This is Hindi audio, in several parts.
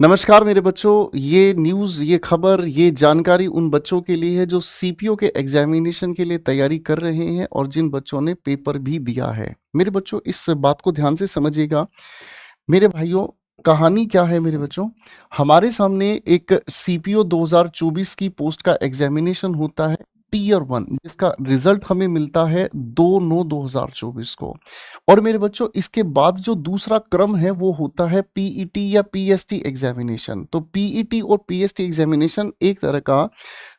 नमस्कार मेरे बच्चों, ये न्यूज़, ये खबर, ये जानकारी उन बच्चों के लिए है जो सीपीओ के एग्ज़ामिनेशन के लिए तैयारी कर रहे हैं और जिन बच्चों ने पेपर भी दिया है। मेरे बच्चों इस बात को ध्यान से समझिएगा। मेरे भाइयों, कहानी क्या है मेरे बच्चों? हमारे सामने एक सीपीओ 2024 की पोस्ट का एग्ज़ामिनेशन होता है टियर 1 जिसका रिज़ल्ट हमें मिलता है 2/9/2024 को। और मेरे बच्चों इसके बाद जो दूसरा क्रम है वो होता है पीईटी या पीएसटी एग्ज़ामिनेशन। तो पीईटी और पीएसटी एग्ज़ामिनेशन एक तरह का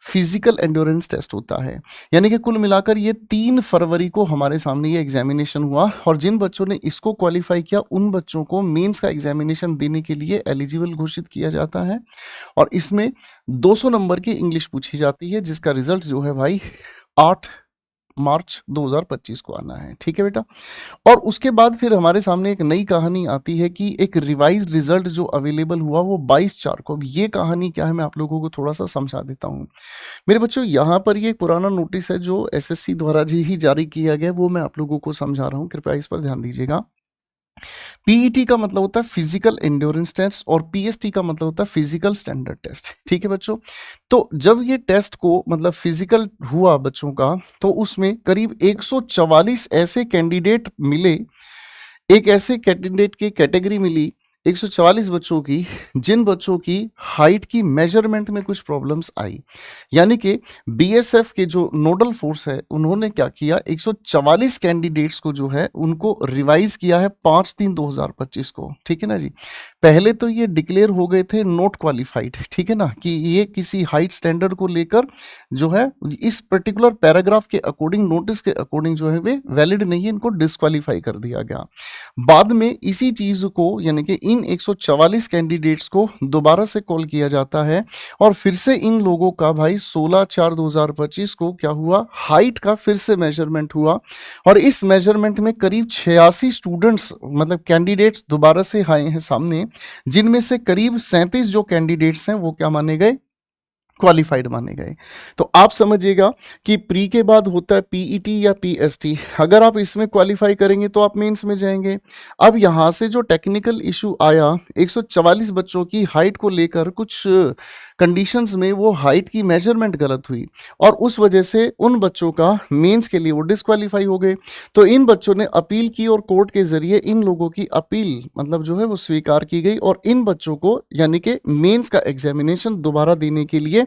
फिज़िकल एंड्योरेंस टेस्ट होता है। यानी कि कुल मिलाकर ये 3 फरवरी को हमारे सामने ये एग्ज़ामिनेशन हुआ और जिन बच्चों ने इसको क्वालीफाई किया उन बच्चों को मेंस का एग्ज़ामिनेशन देने के लिए एलिजिबल घोषित किया जाता है। और इसमें 200 नंबर की इंग्लिश पूछी जाती है जिसका रिज़ल्ट जो है भाई 8 मार्च 2025 को आना है। ठीक है बेटा? और उसके बाद फिर हमारे सामने एक नई कहानी आती है कि एक रिवाइज़्ड रिज़ल्ट जो अवेलेबल हुआ वो 22/4 को। अब ये कहानी क्या है मैं आप लोगों को थोड़ा-सा समझा देता हूँ। मेरे बच्चों यहाँ पर ये पुराना नोटिस है जो एसएससी द्वारा जी ही जारी किया गया है वो मैं आप लोगों को समझा रहा हूँ, कृपया इस पर ध्यान दीजिएगा। पीईटी का मतलब होता है फिजिकल एंड्योरेंस टेस्ट और पीएसटी का मतलब होता है फिजिकल स्टैंडर्ड टेस्ट। ठीक है बच्चों? तो जब ये टेस्ट को मतलब फिजिकल हुआ बच्चों का तो उसमें करीब 144 ऐसे कैंडिडेट मिले, एक ऐसे कैंडिडेट की कैटेगरी मिली 144 बच्चों की जिन बच्चों की हाइट की मेजरमेंट में कुछ प्रॉब्लम्स आई। यानी कि बीएसएफ के जो नोडल फोर्स है उन्होंने क्या किया 144 कैंडिडेट्स को जो है उनको रिवाइज किया है 5/3/2025 को। ठीक है ना जी? पहले तो ये डिक्लेयर हो गए थे नॉट क्वालिफाइड, ठीक है ना, कि ये किसी हाइट स्टैंडर्ड को लेकर जो है इस पर्टिकुलर पैराग्राफ के अकॉर्डिंग नोटिस के अकॉर्डिंग जो है वे वैलिड नहीं है, इनको डिस्क्वालीफाई कर दिया गया। बाद में इसी चीज को यानी कि इन 144 कैंडिडेट्स को दोबारा से कॉल किया जाता है और फिर से इन लोगों का भाई 16/4/2025 को क्या हुआ, हाइट का फिर से मेजरमेंट हुआ और इस मेजरमेंट में करीब 86 स्टूडेंट्स मतलब कैंडिडेट्स दोबारा से आए हैं सामने, जिनमें से करीब 37 जो कैंडिडेट्स हैं वो क्या माने गए, क्वालिफाइड माने गए। तो आप समझिएगा कि प्री के बाद होता है पीईटी या पीएसटी। अगर आप इसमें क्वालिफाई करेंगे तो आप मेंस में जाएंगे। अब यहाँ से जो टेक्निकल इशू आया 144 बच्चों की हाइट को लेकर कुछ कंडीशंस में वो हाइट की मेजरमेंट गलत हुई और उस वजह से उन बच्चों का मेंस के लिए वो डिस्क्वालीफाई हो गए। तो इन बच्चों ने अपील की और कोर्ट के जरिए इन लोगों की अपील मतलब जो है वो स्वीकार की गई और इन बच्चों को यानी कि मेंस का एग्जामिनेशन दोबारा देने के लिए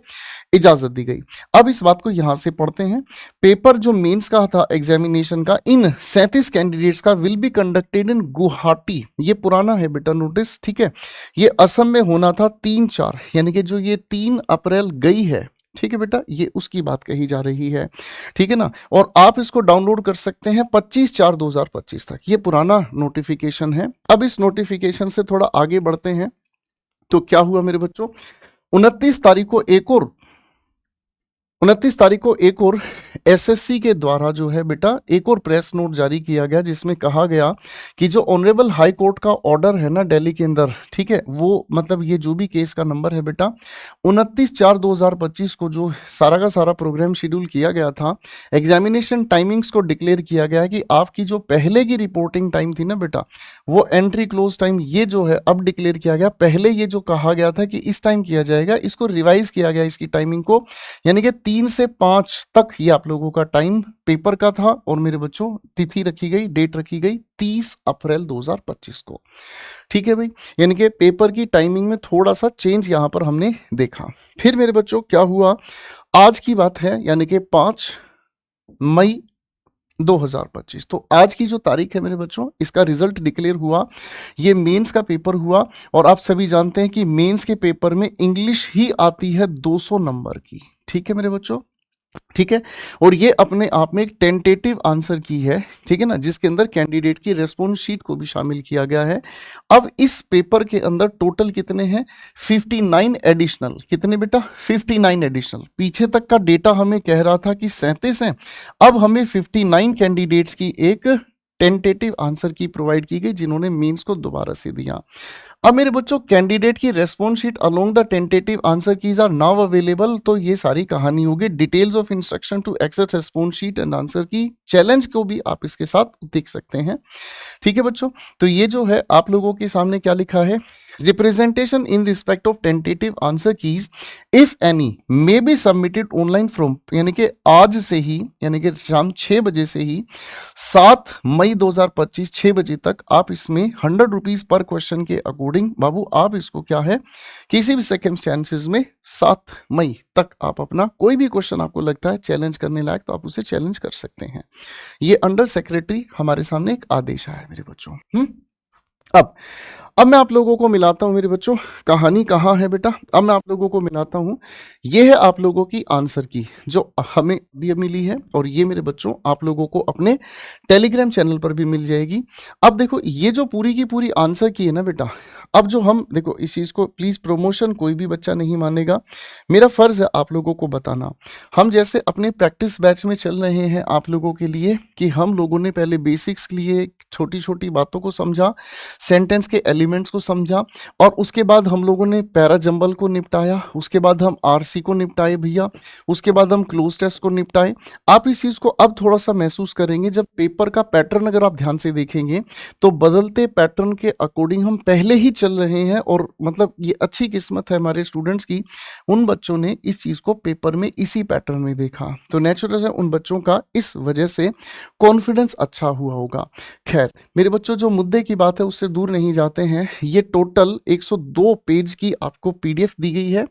इजाजत दी गई। अब इस बात को यहां से पढ़ते हैं। पेपर जो मेंस का था एग्जामिनेशन का इन 37 कैंडिडेट्स का will be conducted in Guwahati. ये पुराना है बेटा नोटिस, ठीक है? ये असम में होना था 3/4 यानी कि जो ये 3 अप्रैल गई है, ठीक है बेटा, ये उसकी बात कही जा रही है। ठीक है ना? और आप इसको डाउनलोड कर सकते हैं 25/4/2025 तक। ये पुराना नोटिफिकेशन है। अब इस नोटिफिकेशन से थोड़ा आगे बढ़ते हैं तो क्या हुआ मेरे बच्चों, 29 तारीख को एक और 29 तारीख को एक और एसएससी के द्वारा जो है बेटा एक और प्रेस नोट जारी किया गया जिसमें कहा गया कि जो ऑनरेबल हाई कोर्ट का ऑर्डर है ना दिल्ली के अंदर, ठीक है, वो मतलब ये जो भी केस का नंबर है बेटा 29/4/2025 को जो सारा का सारा प्रोग्राम शेड्यूल किया गया था, एग्जामिनेशन टाइमिंग्स को डिक्लेयर किया गया कि आपकी जो पहले की रिपोर्टिंग टाइम थी ना बेटा वो एंट्री क्लोज टाइम ये जो है अब डिक्लेयर किया गया। पहले ये जो कहा गया था कि इस टाइम किया जाएगा इसको रिवाइज किया गया इसकी टाइमिंग को, यानी कि 3 से 5 तक ये आप लोगों का टाइम पेपर का था और मेरे बच्चों तिथि रखी गई, डेट रखी गई 30 अप्रैल 2025 को। ठीक है भाई, यानी कि पेपर की टाइमिंग में थोड़ा सा चेंज यहां पर हमने देखा। फिर मेरे बच्चों क्या हुआ, आज की बात है यानी कि 5 मई 2025। तो आज की जो तारीख है मेरे बच्चों इसका रिजल्ट डिक्लेयर हुआ। ये मेंस का पेपर हुआ और आप सभी जानते हैं कि मेंस के पेपर में इंग्लिश ही आती है 200 नंबर की। ठीक है मेरे बच्चों, ठीक है, और ये अपने आप में एक टेंटेटिव आंसर की है, ठीक है ना, जिसके अंदर कैंडिडेट की रेस्पॉन्स शीट को भी शामिल किया गया है। अब इस पेपर के अंदर टोटल कितने हैं, 59 एडिशनल, कितने बेटा, 59 एडिशनल। पीछे तक का डेटा हमें कह रहा था कि 37 हैं, अब हमें 59 कैंडिडेट्स की एक टेंटेटिव आंसर की प्रोवाइड की गई जिन्होंने मीन्स को दोबारा से दिया। अब मेरे बच्चों कैंडिडेट की response sheet along the tentative answer keys are now available. तो ये सारी कहानी होगी, details of instruction to access response sheet and answer key challenge को भी आप इसके साथ देख सकते हैं। ठीक है बच्चों, तो ये जो है आप लोगों के सामने क्या लिखा है, representation in respect of tentative answer keys if any may be submitted online from, यानी कि आज से ही, यानी कि शाम 6 बजे से ही 7 मई 2025 6 बजे तक आप इसमें 100 रुपीज पर क्वेश्चन के अकॉर्डिंग बाबू आप इसको क्या है किसी भी सर्कमस्टेंसेस में 7 मई तक आप अपना कोई भी क्वेश्चन आपको लगता है चैलेंज करने लायक तो आप उसे चैलेंज कर सकते हैं। ये अंडर सेक्रेटरी हमारे सामने एक आदेश आया है मेरे बच्चों। अब मैं आप लोगों को मिलाता हूं मेरे बच्चों, कहानी कहाँ है बेटा, अब मैं आप लोगों को मिलाता हूं। ये है आप लोगों की आंसर की जो हमें भी मिली है, और ये मेरे बच्चों आप लोगों को अपने टेलीग्राम चैनल पर भी मिल जाएगी। अब देखो ये जो पूरी की पूरी आंसर की है ना बेटा, अब जो हम देखो इस चीज़ को प्लीज़ प्रमोशन कोई भी बच्चा नहीं मानेगा, मेरा फ़र्ज़ है आप लोगों को बताना। हम जैसे अपने प्रैक्टिस बैच में चल रहे हैं आप लोगों के लिए कि हम लोगों ने पहले बेसिक्स लिए, छोटी छोटी बातों को समझा, सेंटेंस के एलिमेंट्स को समझा, और उसके बाद हम लोगों ने पैरा जंबल को निपटाया, उसके बाद हम आरसी को निपटाए भैया, उसके बाद हम क्लोज टेस्ट को निपटाए। आप इस चीज़ को अब थोड़ा सा महसूस करेंगे जब पेपर का पैटर्न अगर आप ध्यान से देखेंगे तो बदलते पैटर्न के अकॉर्डिंग हम पहले ही चल रहे हैं, और मतलब ये अच्छी किस्मत है हमारे स्टूडेंट्स की, उन बच्चों ने इस चीज़ को पेपर में इसी पैटर्न में देखा, तो नेचुरल है उन बच्चों का इस वजह से कॉन्फिडेंस अच्छा हुआ होगा। खैर मेरे बच्चों जो मुद्दे की बात है उससे दूर नहीं जाते हैं। ये टोटल 102 पेज की आपको पीडीएफ दी गई है।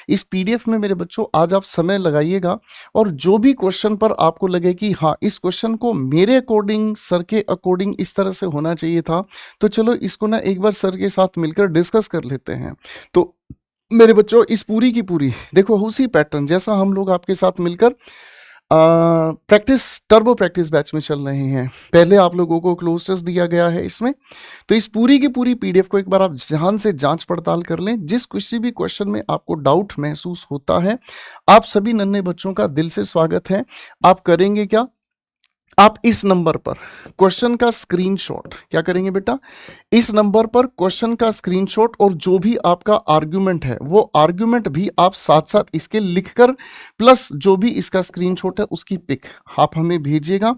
इस पीडीएफ में मेरे बच्चों आज आप समय लगाइएगा, और जो भी क्वेश्चन पर आपको लगे कि हाँ इस क्वेश्चन को मेरे अकॉर्डिंग, सर के अकॉर्डिंग इस तरह से होना चाहिए था, तो चलो इसको ना एक बार सर के साथ मिलकर डिस्कस कर लेते हैं। तो मेरे बच्चों इस पूरी की पूरी देखो उसी पैटर्न जैसा हम लोग आपके साथ मिलकर प्रैक्टिस टर्बो प्रैक्टिस बैच में चल रहे हैं। पहले आप लोगों को क्लोज टेस्ट दिया गया है इसमें, तो इस पूरी की पूरी पीडीएफ को एक बार आप ध्यान से जांच पड़ताल कर लें। जिस किसी भी क्वेश्चन में आपको डाउट महसूस होता है, आप सभी नन्हे बच्चों का दिल से स्वागत है। आप करेंगे क्या, आप इस नंबर पर क्वेश्चन का स्क्रीनशॉट क्या करेंगे बेटा, इस नंबर पर क्वेश्चन का स्क्रीनशॉट और जो भी आपका आर्गुमेंट है वो आर्गुमेंट भी आप साथ साथ इसके लिखकर प्लस जो भी इसका स्क्रीनशॉट है उसकी पिक आप हमें भेजिएगा।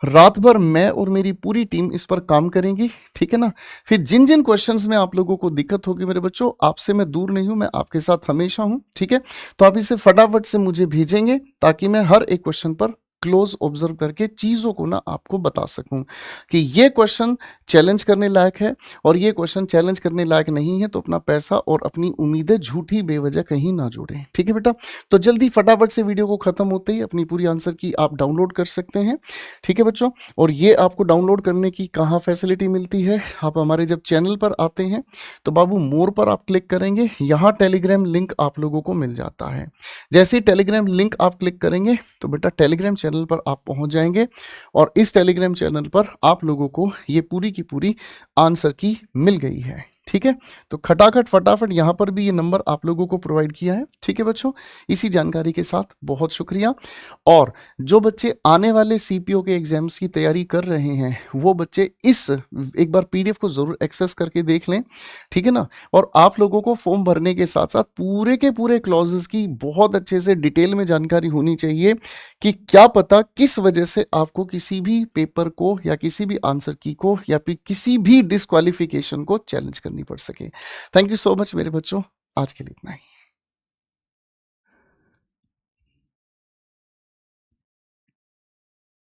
रात भर मैं और मेरी पूरी टीम इस पर काम करेंगी, ठीक है ना। फिर जिन जिन क्वेश्चंस में आप लोगों को दिक्कत होगी मेरे बच्चों, आपसे मैं दूर नहीं हूं, मैं आपके साथ हमेशा हूं, ठीक है। तो आप इसे फटाफट से मुझे भेजेंगे ताकि मैं हर एक क्वेश्चन पर क्लोज ऑब्जर्व करके चीज़ों को ना आपको बता सकूं कि ये क्वेश्चन चैलेंज करने लायक है और ये क्वेश्चन चैलेंज करने लायक नहीं है, तो अपना पैसा और अपनी उम्मीदें झूठी बेवजह कहीं ना जोड़ें, ठीक है बेटा। तो जल्दी फटाफट से वीडियो को खत्म होते ही अपनी पूरी आंसर की आप डाउनलोड कर सकते हैं, ठीक है बच्चों। और ये आपको डाउनलोड करने की कहाँ फैसिलिटी मिलती है, आप हमारे जब चैनल पर आते हैं तो बाबू मोर पर आप क्लिक करेंगे, यहाँ टेलीग्राम लिंक आप लोगों को मिल जाता है। जैसे ही टेलीग्राम लिंक आप क्लिक करेंगे तो बेटा टेलीग्राम चैनल पर आप पहुंच जाएंगे, और इस टेलीग्राम चैनल पर आप लोगों को ये पूरी की पूरी आंसर की मिल गई है, ठीक है। तो खटाखट फटाफट यहाँ पर भी ये नंबर आप लोगों को प्रोवाइड किया है, ठीक है बच्चों। इसी जानकारी के साथ बहुत शुक्रिया। और जो बच्चे आने वाले सीपीओ के एग्जाम्स की तैयारी कर रहे हैं वो बच्चे इस एक बार पीडीएफ को ज़रूर एक्सेस करके देख लें, ठीक है ना। और आप लोगों को फॉर्म भरने के साथ साथ पूरे के पूरे क्लॉजेस की बहुत अच्छे से डिटेल में जानकारी होनी चाहिए कि क्या पता किस वजह से आपको किसी भी पेपर को या किसी भी आंसर की को या फिर किसी भी डिस्क्वालिफिकेशन को चैलेंज करनी पड़ सके। थैंक यू सो मच मेरे बच्चों, आज के लिए इतना ही।